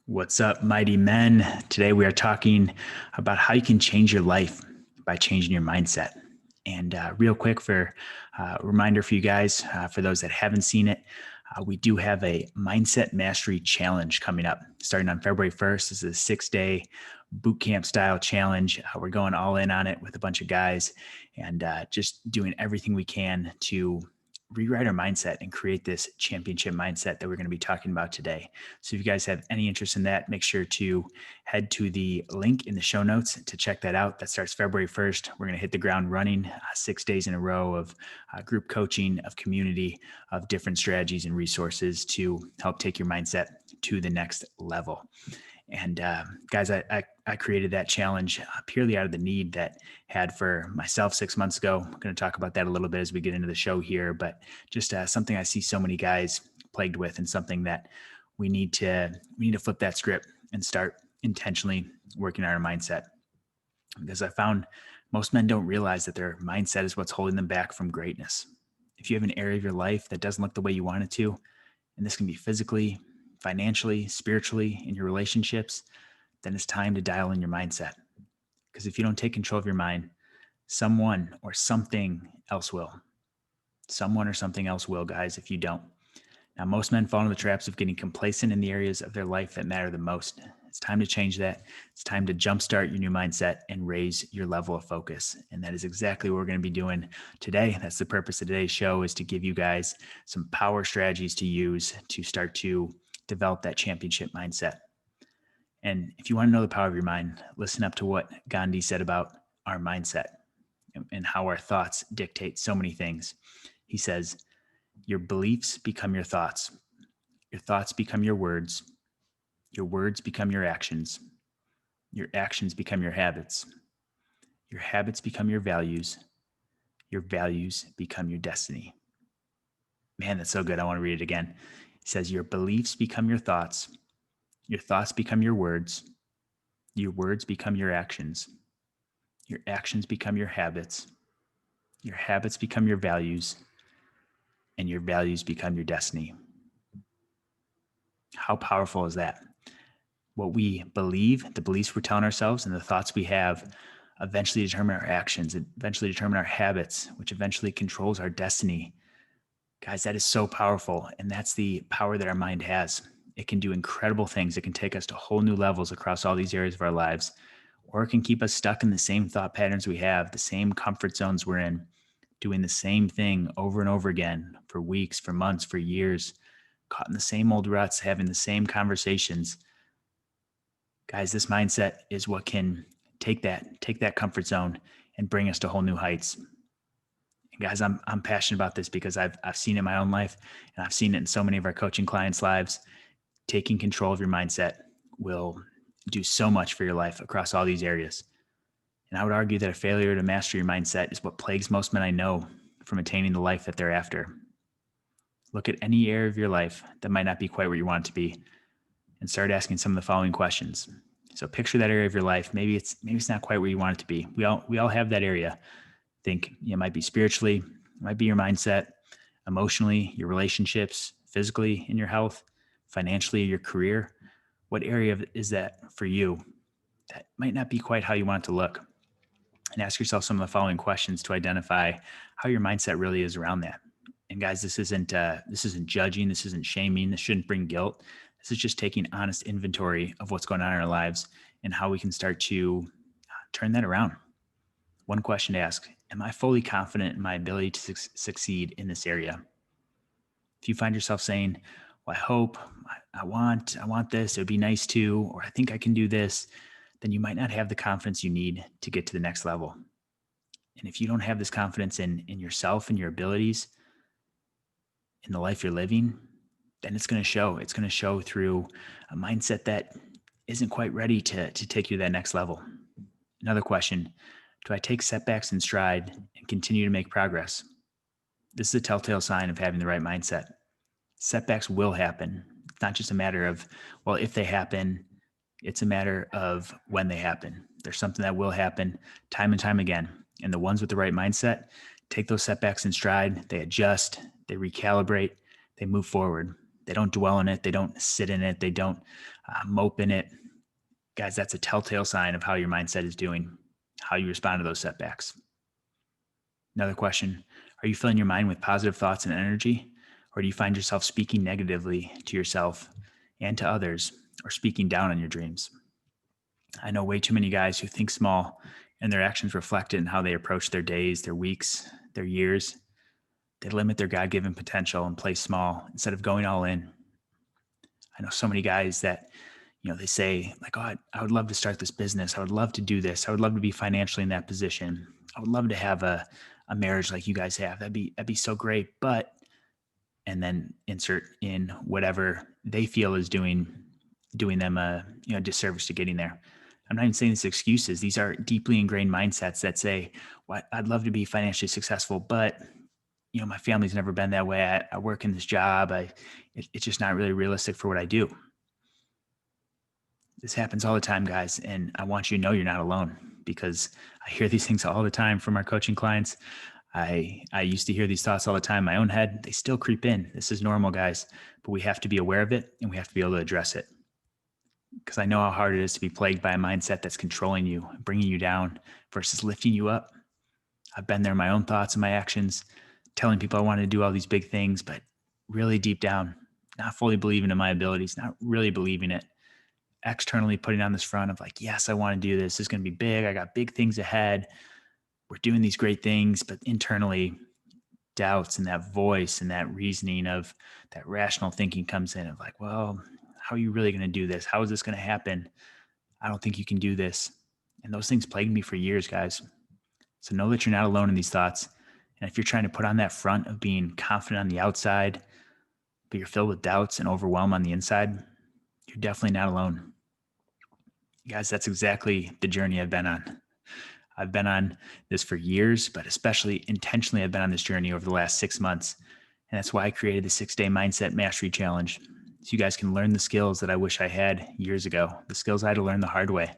What's up, mighty men? Today we are talking about how you can change your life by changing your mindset. And real quick, for a reminder for you guys, for those that haven't seen it, we do have a Mindset Mastery Challenge coming up starting on February 1st. This is a 6-day boot camp style challenge. We're going all in on it with a bunch of guys and just doing everything we can to rewrite our mindset and create this championship mindset that we're going to be talking about today. So if you guys have any interest in that, make sure to head to the link in the show notes to check that out. That starts February 1st. We're going to hit the ground running 6 days in a row of group coaching, of community, of different strategies and resources to help take your mindset to the next level. And guys, I created that challenge purely out of the need that had for myself 6 months ago. I'm going to talk about that a little bit as we get into the show here, but just something I see so many guys plagued with, and something that we need to flip that script and start intentionally working on our mindset. Because I found most men don't realize that their mindset is what's holding them back from greatness. If you have an area of your life that doesn't look the way you want it to, and this can be physically, financially, spiritually, in your relationships, then it's time to dial in your mindset. Because if you don't take control of your mind, someone or something else will. Someone or something else will, guys, if you don't. Now, most men fall into the traps of getting complacent in the areas of their life that matter the most. It's time to change that. It's time to jumpstart your new mindset and raise your level of focus. And that is exactly what we're going to be doing today. That's the purpose of today's show, is to give you guys some power strategies to use to start to develop that championship mindset. And if you want to know the power of your mind, listen up to what Gandhi said about our mindset and how our thoughts dictate so many things. He says, your beliefs become your thoughts become your words become your actions become your habits become your values become your destiny. Man, that's so good. I want to read it again. He says, your beliefs become your thoughts become your words become your actions become your habits become your values, and your values become your destiny. How powerful is that? What we believe, the beliefs we're telling ourselves, and the thoughts we have eventually determine our actions, eventually determine our habits, which eventually controls our destiny. Guys, that is so powerful. And that's the power that our mind has. It can do incredible things. It can take us to whole new levels across all these areas of our lives, or it can keep us stuck in the same thought patterns we have, the same comfort zones we're in, doing the same thing over and over again for weeks, for months, for years, caught in the same old ruts, having the same conversations. Guys, this mindset is what can take that comfort zone and bring us to whole new heights. And guys, I'm passionate about this because I've seen it in my own life, and I've seen it in so many of our coaching clients' lives. Taking control of your mindset will do so much for your life across all these areas. And I would argue that a failure to master your mindset is what plagues most men I know from attaining the life that they're after. Look at any area of your life that might not be quite where you want it to be, and start asking some of the following questions. So picture that area of your life. Maybe it's not quite where you want it to be. We all have that area. Think it might be spiritually, it might be your mindset, emotionally, your relationships, physically, in your health, financially, your career. What area is that for you that might not be quite how you want it to look? And ask yourself some of the following questions to identify how your mindset really is around that. And guys, this isn't judging, this isn't shaming, this shouldn't bring guilt. This is just taking honest inventory of what's going on in our lives and how we can start to turn that around. One question to ask: am I fully confident in my ability to succeed in this area? If you find yourself saying, well, I hope, I want this, it would be nice to, or I think I can do this, then you might not have the confidence you need to get to the next level. And if you don't have this confidence in yourself and your abilities, in the life you're living, then it's going to show. It's going to show through a mindset that isn't quite ready to take you to that next level. Another question: do I take setbacks in stride and continue to make progress? This is a telltale sign of having the right mindset. Setbacks will happen. It's not just a matter of, well, if they happen, it's a matter of when they happen. There's something that will happen time and time again. And the ones with the right mindset take those setbacks in stride. They adjust, they recalibrate, they move forward. They don't dwell in it. They don't sit in it. They don't mope in it. Guys, that's a telltale sign of how your mindset is doing, how you respond to those setbacks. Another question: are you filling your mind with positive thoughts and energy, or do you find yourself speaking negatively to yourself and to others, or speaking down on your dreams? I know way too many guys who think small, and their actions reflect it in how they approach their days, their weeks, their years. They limit their God given potential and play small instead of going all in. I know so many guys that, they say, like, oh, I would love to start this business. I would love to do this. I would love to be financially in that position. I would love to have a marriage like you guys have. That'd be so great. But, and then insert in whatever they feel is doing them a disservice to getting there. I'm not even saying these excuses. These are deeply ingrained mindsets that say, well, I'd love to be financially successful, but my family's never been that way. I work in this job. It's just not really realistic for what I do. This happens all the time, guys. And I want you to know you're not alone, because I hear these things all the time from our coaching clients. I used to hear these thoughts all the time in my own head. They still creep in. This is normal, guys, but we have to be aware of it and we have to be able to address it. Because I know how hard it is to be plagued by a mindset that's controlling you, bringing you down versus lifting you up. I've been there in my own thoughts and my actions, telling people I wanted to do all these big things, but really deep down, not fully believing in my abilities, not really believing it. Externally putting on this front of like, yes, I want to do this. This is going to be big. I got big things ahead. We're doing these great things, but internally doubts and that voice and that reasoning of that rational thinking comes in of like, well, how are you really going to do this? How is this going to happen? I don't think you can do this. And those things plagued me for years, guys. So know that you're not alone in these thoughts. And if you're trying to put on that front of being confident on the outside, but you're filled with doubts and overwhelm on the inside, you're definitely not alone. Guys, that's exactly the journey I've been on. I've been on this for years, but especially intentionally, I've been on this journey over the last 6 months. And that's why I created the 6-day mindset mastery challenge. So you guys can learn the skills that I wish I had years ago, the skills I had to learn the hard way.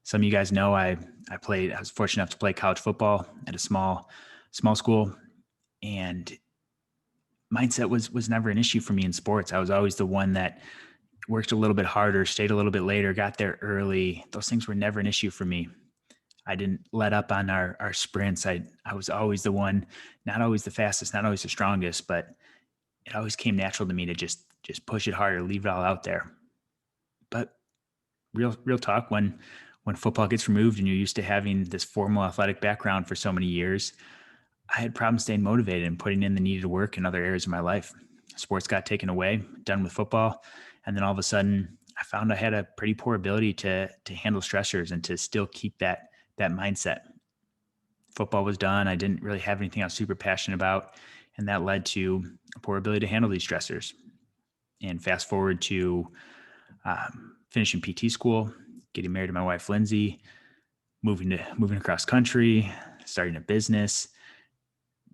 Some of you guys know I was fortunate enough to play college football at a small school, and mindset was never an issue for me in sports. I was always the one that worked a little bit harder, stayed a little bit later, got there early. Those things were never an issue for me. I didn't let up on our sprints. I was always the one, not always the fastest, not always the strongest, but it always came natural to me to just push it harder, leave it all out there. But real talk, when football gets removed and you're used to having this formal athletic background for so many years, I had problems staying motivated and putting in the needed work in other areas of my life. Sports got taken away, done with football. And then all of a sudden I found I had a pretty poor ability to handle stressors and to still keep that mindset. Football was done. I didn't really have anything I was super passionate about. And that led to a poor ability to handle these stressors. And fast forward to finishing PT school, getting married to my wife, Lindsay, moving across country, starting a business.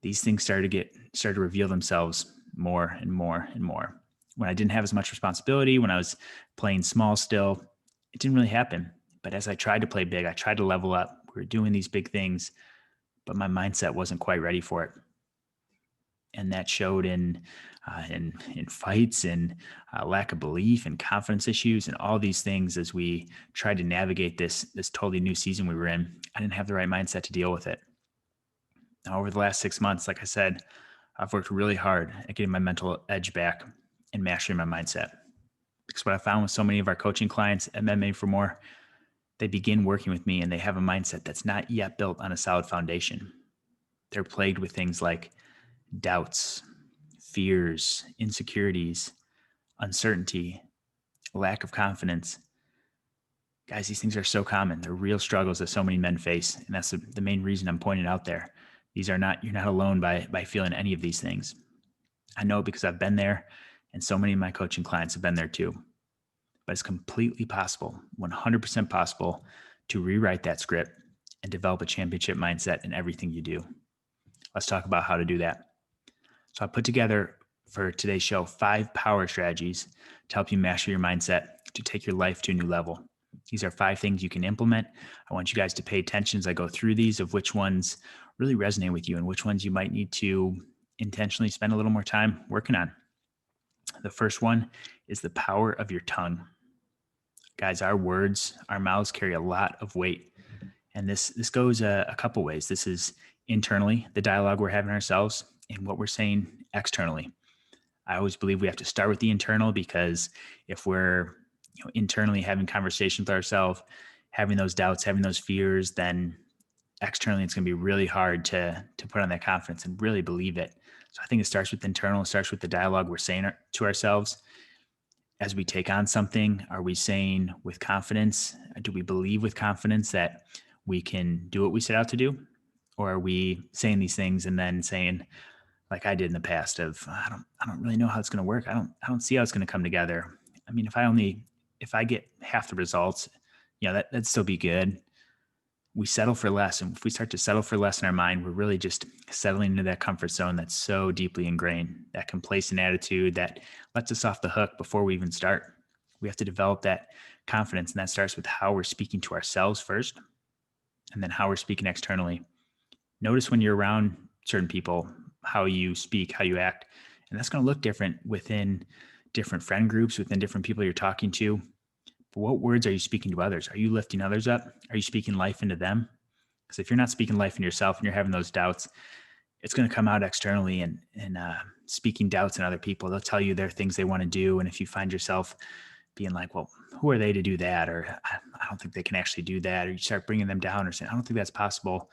These things started to reveal themselves more and more and more. When I didn't have as much responsibility, when I was playing small still, it didn't really happen. But as I tried to play big, I tried to level up. We were doing these big things, but my mindset wasn't quite ready for it. And that showed in fights and lack of belief and confidence issues and all these things as we tried to navigate this totally new season we were in. I didn't have the right mindset to deal with it. Now, over the last 6 months, like I said, I've worked really hard at getting my mental edge back and mastering my mindset. Because what I found with so many of our coaching clients at Men Made for More, they begin working with me and they have a mindset that's not yet built on a solid foundation. They're plagued with things like doubts, fears, insecurities, uncertainty, lack of confidence. Guys, these things are so common. They're real struggles that so many men face. And that's the main reason I'm pointing out there. You're not alone by feeling any of these things. I know because I've been there, and so many of my coaching clients have been there too. But it's completely possible, 100% possible, to rewrite that script and develop a championship mindset in everything you do. Let's talk about how to do that. So I put together for today's show 5 power strategies to help you master your mindset to take your life to a new level. These are 5 things you can implement. I want you guys to pay attention as I go through these of which ones really resonate with you and which ones you might need to intentionally spend a little more time working on. The first one is the power of your tongue. Guys, our words, our mouths carry a lot of weight. And this goes a couple ways. This is internally, the dialogue we're having ourselves, and what we're saying externally. I always believe we have to start with the internal, because if we're internally having conversations with ourselves, having those doubts, having those fears, then externally it's going to be really hard to put on that confidence and really believe it. So I think it starts with internal. It starts with the dialogue we're saying to ourselves. As we take on something, are we saying with confidence? Do we believe with confidence that we can do what we set out to do? Or are we saying these things and then saying, like I did in the past, of I don't really know how it's going to work. I don't see how it's going to come together. I mean, if I get half the results, that'd still be good. We settle for less. And if we start to settle for less in our mind, we're really just settling into that comfort zone that's so deeply ingrained, that complacent attitude that lets us off the hook before we even start. We have to develop that confidence. And that starts with how we're speaking to ourselves first, and then how we're speaking externally. Notice when you're around certain people, how you speak, how you act. And that's going to look different within different friend groups, within different people you're talking to. But what words are you speaking to others? Are you lifting others up? Are you speaking life into them? Because if you're not speaking life into yourself and you're having those doubts, it's going to come out externally. And speaking doubts in other people, they'll tell you there are things they want to do. And if you find yourself being like, well, who are they to do that? Or I don't think they can actually do that. Or you start bringing them down or saying, I don't think that's possible.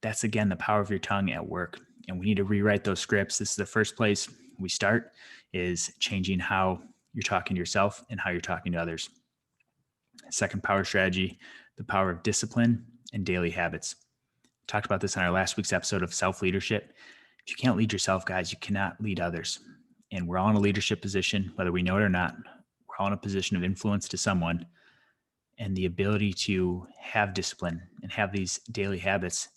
That's, again, the power of your tongue at work. And we need to rewrite those scripts. This is the first place we start, is changing how you're talking to yourself and how you're talking to others. Second power strategy, the power of discipline and daily habits. Talked about this on our last week's episode of self-leadership. If you can't lead yourself, guys, you cannot lead others. And we're all in a leadership position, whether we know it or not. We're all in a position of influence to someone. And the ability to have discipline and have these daily habits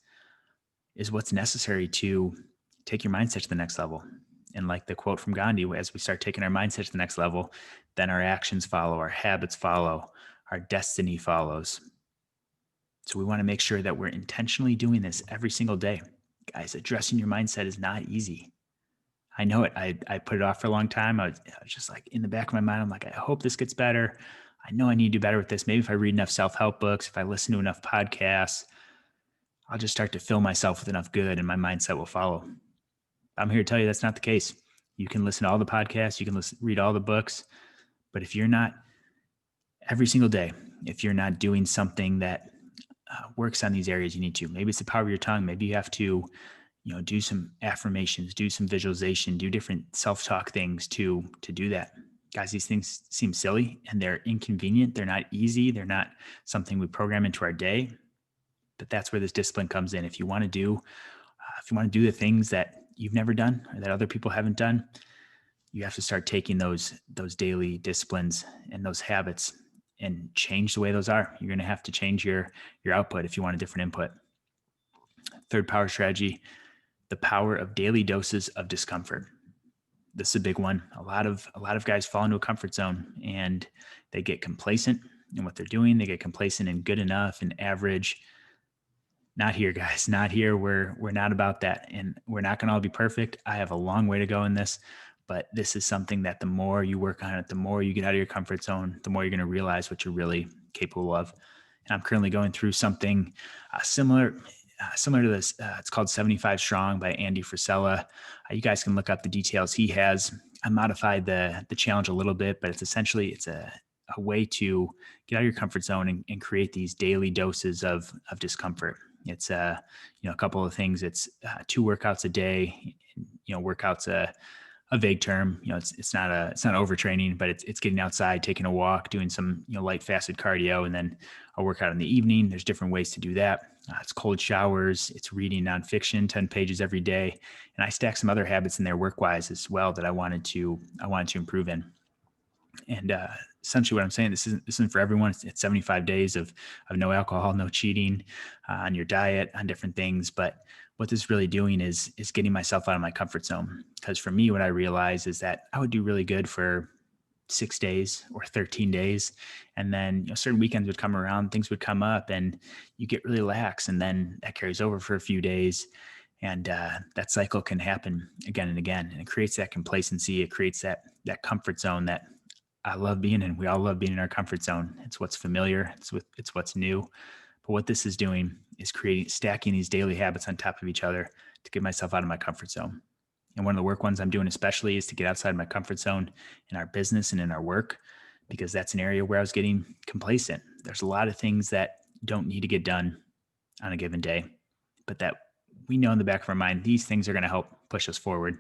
is what's necessary to take your mindset to the next level. And like the quote from Gandhi, as we start taking our mindset to the next level, then our actions follow, our habits follow, our destiny follows. So we want to make sure that we're intentionally doing this every single day. Guys, addressing your mindset is not easy. I know it. I put it off for a long time. I was just like, in the back of my mind, I'm like, I hope this gets better. I know I need to do better with this. Maybe if I read enough self-help books, if I listen to enough podcasts, I'll just start to fill myself with enough good and my mindset will follow. I'm here to tell you that's not the case. You can listen to all the podcasts, you can read all the books, but if you're not every single day, if you're not doing something that works on these areas you need to, maybe it's the power of your tongue, maybe you have to, do some affirmations, do some visualization, do different self-talk things to do that. Guys, these things seem silly and they're inconvenient. They're not easy. They're not something we program into our day, but that's where this discipline comes in. If you want to do the things that you've never done or that other people haven't done, you have to start taking those daily disciplines and those habits and change the way those are. You're going to have to change your output if you want a different input. Third power strategy, the power of daily doses of discomfort. This is a big one. A lot of guys fall into a comfort zone and they get complacent in what they're doing. They get complacent in good enough and average. Not here, guys. Not here. We're not about that. And we're not going to all be perfect. I have a long way to go in this, but this is something that the more you work on it, the more you get out of your comfort zone, the more you're going to realize what you're really capable of. And I'm currently going through something similar to this. It's called 75 Strong by Andy Frisella. You guys can look up the details he has. I modified the challenge a little bit, but it's a way to get out of your comfort zone and create these daily doses of discomfort. It's a couple of things. It's 2 workouts a day. Workouts a vague term. It's not overtraining, but it's getting outside, taking a walk, doing some light fasted cardio, and then a workout in the evening. There's different ways to do that. It's cold showers. It's reading nonfiction, 10 pages every day, and I stack some other habits in there work-wise as well that I wanted to improve in. And essentially what I'm saying, this isn't for everyone. It's 75 days of no alcohol, no cheating on your diet, on different things. But what this is really doing is getting myself out of my comfort zone. Because for me, what I realized is that I would do really good for 6 days or 13 days. And then certain weekends would come around, things would come up and you get really lax. And then that carries over for a few days. And that cycle can happen again and again. And it creates that complacency. It creates that that comfort zone that I love being in. We all love being in our comfort zone. It's what's familiar. It's what's new. But what this is doing is stacking these daily habits on top of each other to get myself out of my comfort zone. And one of the work ones I'm doing especially is to get outside my comfort zone in our business and in our work, because that's an area where I was getting complacent. There's a lot of things that don't need to get done on a given day, but that we know in the back of our mind, these things are going to help push us forward.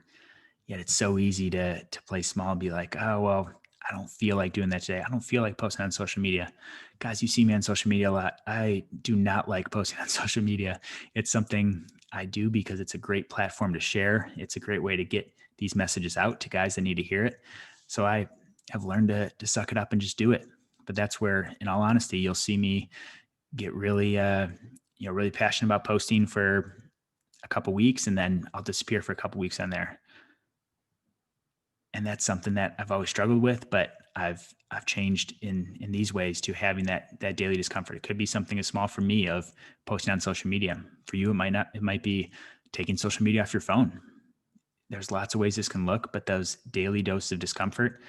Yet it's so easy to play small and be like, oh, well, I don't feel like doing that today. I don't feel like posting on social media. Guys, you see me on social media a lot. I do not like posting on social media. It's something I do because it's a great platform to share. It's a great way to get these messages out to guys that need to hear it. So I have learned to suck it up and just do it. But that's where, in all honesty, you'll see me get really, really passionate about posting for a couple weeks, and then I'll disappear for a couple weeks on there. And that's something that I've always struggled with, but I've changed in these ways to having that daily discomfort. It could be something as small for me of posting on social media. For you, it might not. It might be taking social media off your phone. There's lots of ways this can look, but those daily doses of discomfort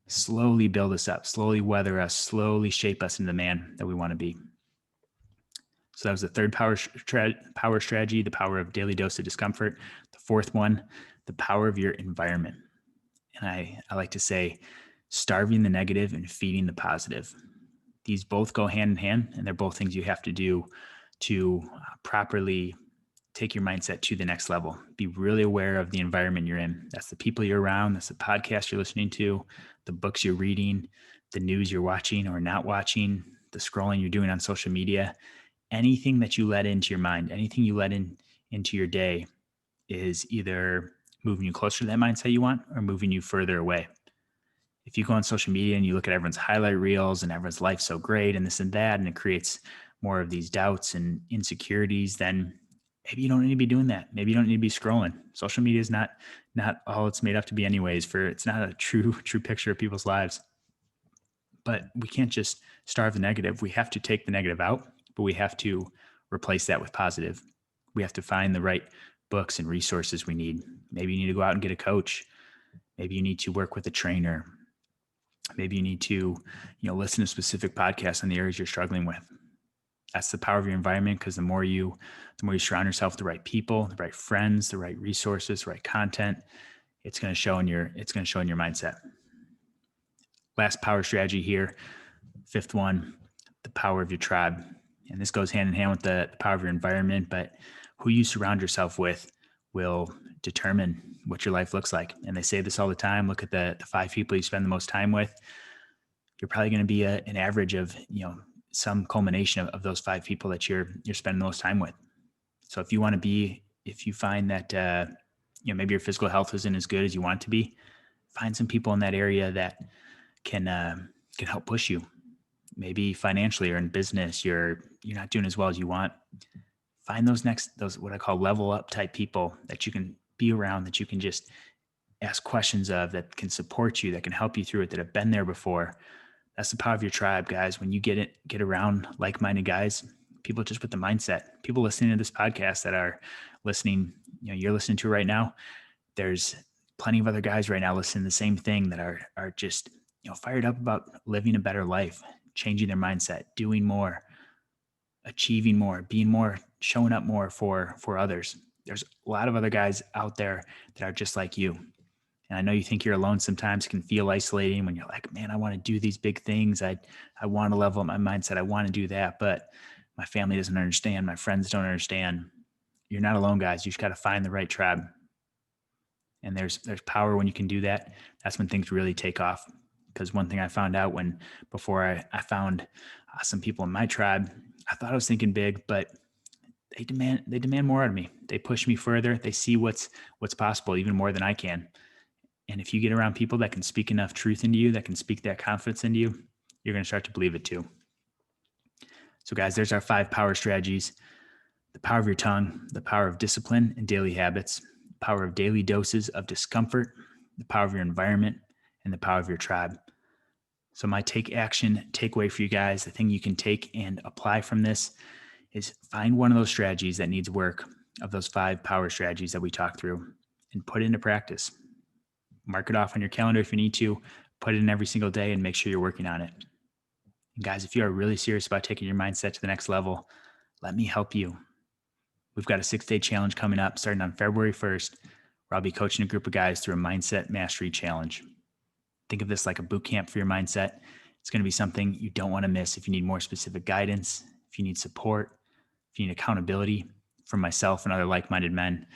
slowly build us up, slowly weather us, slowly shape us into the man that we want to be. So that was the third power strategy, the power of daily dose of discomfort. The fourth one, the power of your environment. And I like to say, starving the negative and feeding the positive. These both go hand in hand, and they're both things you have to do to properly take your mindset to the next level. Be really aware of the environment you're in. That's the people you're around. That's the podcast you're listening to, the books you're reading, the news you're watching or not watching, the scrolling you're doing on social media. Anything that you let into your mind, anything you let into your day is either moving you closer to that mindset you want or moving you further away. If you go on social media and you look at everyone's highlight reels and everyone's life's so great and this and that, and it creates more of these doubts and insecurities, then maybe you don't need to be doing that. Maybe you don't need to be scrolling. Social media is not all it's made up to be anyways. It's not a true picture of people's lives. But we can't just starve the negative. We have to take the negative out, but we have to replace that with positive. We have to find the right books and resources we need. Maybe you need to go out and get a coach. Maybe you need to work with a trainer. Maybe you need to, listen to specific podcasts on the areas you're struggling with. That's the power of your environment, because the more you surround yourself with the right people, the right friends, the right resources, the right content, it's going to show in your mindset. Last power strategy here, fifth one, the power of your tribe. And this goes hand in hand with the power of your environment, but who you surround yourself with will determine what your life looks like. And they say this all the time. Look at the 5 people you spend the most time with. You're probably going to be an average of, some culmination of those 5 people that you're spending the most time with. So if you find that, maybe your physical health isn't as good as you want it to be, find some people in that area that can help push you. Maybe financially or in business, you're not doing as well as you want. Find those what I call level up type people that you can be around, that you can just ask questions of, that can support you, that can help you through it, that have been there before. That's the power of your tribe, guys. When you get around like-minded guys, people just with the mindset, people listening to this podcast that are listening, you're listening to right now. There's plenty of other guys right now listening to the same thing that are just, fired up about living a better life, changing their mindset, doing more, achieving more, being more, showing up more for others. There's a lot of other guys out there that are just like you. And I know you think you're alone sometimes. It can feel isolating when you're like, man, I want to do these big things. I want to level up my mindset. I want to do that, but my family doesn't understand. My friends don't understand. You're not alone, guys. You just got to find the right tribe. And there's power when you can do that. That's when things really take off. Because one thing I found out before I found some people in my tribe, I thought I was thinking big, but they demand more out of me. They push me further. They see what's possible even more than I can. And if you get around people that can speak enough truth into you, that can speak that confidence into you, you're going to start to believe it too. So guys, there's our 5 power strategies: the power of your tongue, the power of discipline and daily habits, the power of daily doses of discomfort, the power of your environment, and the power of your tribe. So my takeaway for you guys, the thing you can take and apply from this is find one of those strategies that needs work, of those 5 power strategies that we talked through, and put it into practice. Mark it off on your calendar if you need to. Put it in every single day and make sure you're working on it. And guys, if you are really serious about taking your mindset to the next level, let me help you. We've got a 6-day challenge coming up starting on February 1st, where I'll be coaching a group of guys through a mindset mastery challenge. Think of this like a boot camp for your mindset. It's going to be something you don't want to miss if you need more specific guidance, if you need support, if you need accountability from myself and other like-minded men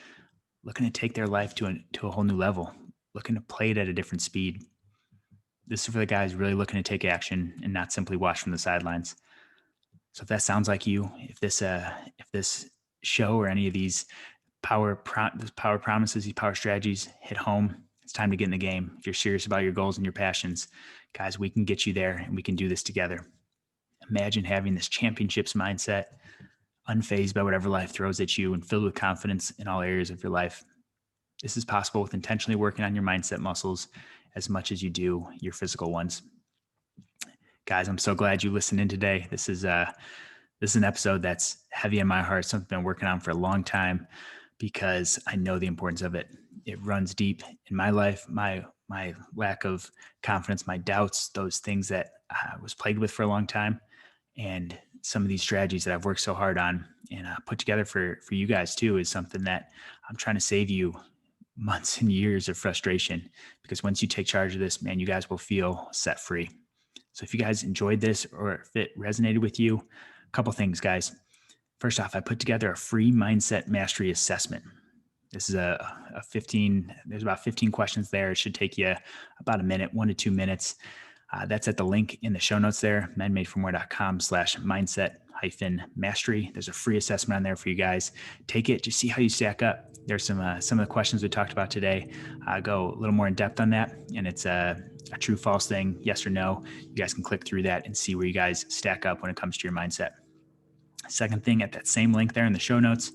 looking to take their life to a whole new level, looking to play it at a different speed. This is for the guys really looking to take action and not simply watch from the sidelines. So if that sounds like you, if this show or any of these power promises, these power strategies hit home, it's time to get in the game. If you're serious about your goals and your passions, guys, we can get you there and we can do this together. Imagine having this championships mindset, unfazed by whatever life throws at you and filled with confidence in all areas of your life. This is possible with intentionally working on your mindset muscles as much as you do your physical ones. Guys, I'm so glad you listened in today. This is an episode that's heavy in my heart, something I've been working on for a long time because I know the importance of it. It runs deep in my life, my lack of confidence, my doubts, those things that I was plagued with for a long time. And some of these strategies that I've worked so hard on and put together for you guys too is something that I'm trying to save you months and years of frustration, because once you take charge of this, man, you guys will feel set free. So if you guys enjoyed this or if it resonated with you, a couple things, guys. First off, I put together a free mindset mastery assessment. This is there's about 15 questions there. It should take you about a minute, 1 to 2 minutes. That's at the link in the show notes there, menmadeformore.com/mindset-mastery. There's a free assessment on there for you guys. Take it, just see how you stack up. There's some of the questions we talked about today. Go a little more in depth on that, and it's a true false thing, yes or no. You guys can click through that and see where you guys stack up when it comes to your mindset. Second thing, at that same link there in the show notes,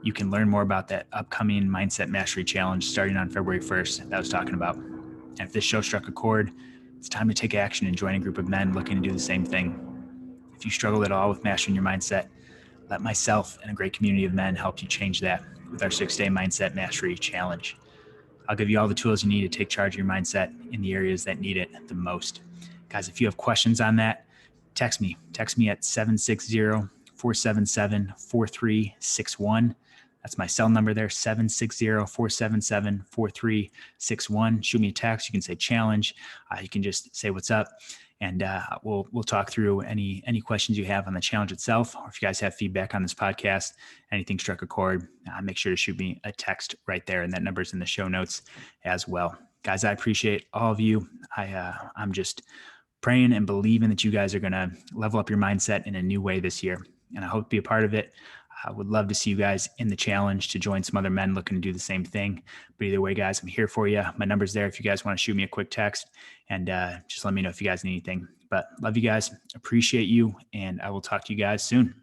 you can learn more about that upcoming Mindset Mastery Challenge starting on February 1st that I was talking about. And if this show struck a chord, it's time to take action and join a group of men looking to do the same thing. If you struggle at all with mastering your mindset, let myself and a great community of men help you change that with our 6-day Mindset Mastery Challenge. I'll give you all the tools you need to take charge of your mindset in the areas that need it the most. Guys, if you have questions on that, text me at 760-477-4361. That's my cell number there, 760-477-4361. Shoot me a text. You can say challenge. You can just say what's up, and we'll talk through any questions you have on the challenge itself, or if you guys have feedback on this podcast, anything struck a chord, make sure to shoot me a text right there, and that number's in the show notes as well. Guys, I appreciate all of you. I'm just praying and believing that you guys are going to level up your mindset in a new way this year, and I hope to be a part of it. I would love to see you guys in the challenge to join some other men looking to do the same thing. But either way, guys, I'm here for you. My number's there if you guys want to shoot me a quick text, and just let me know if you guys need anything. But love you guys, appreciate you, and I will talk to you guys soon.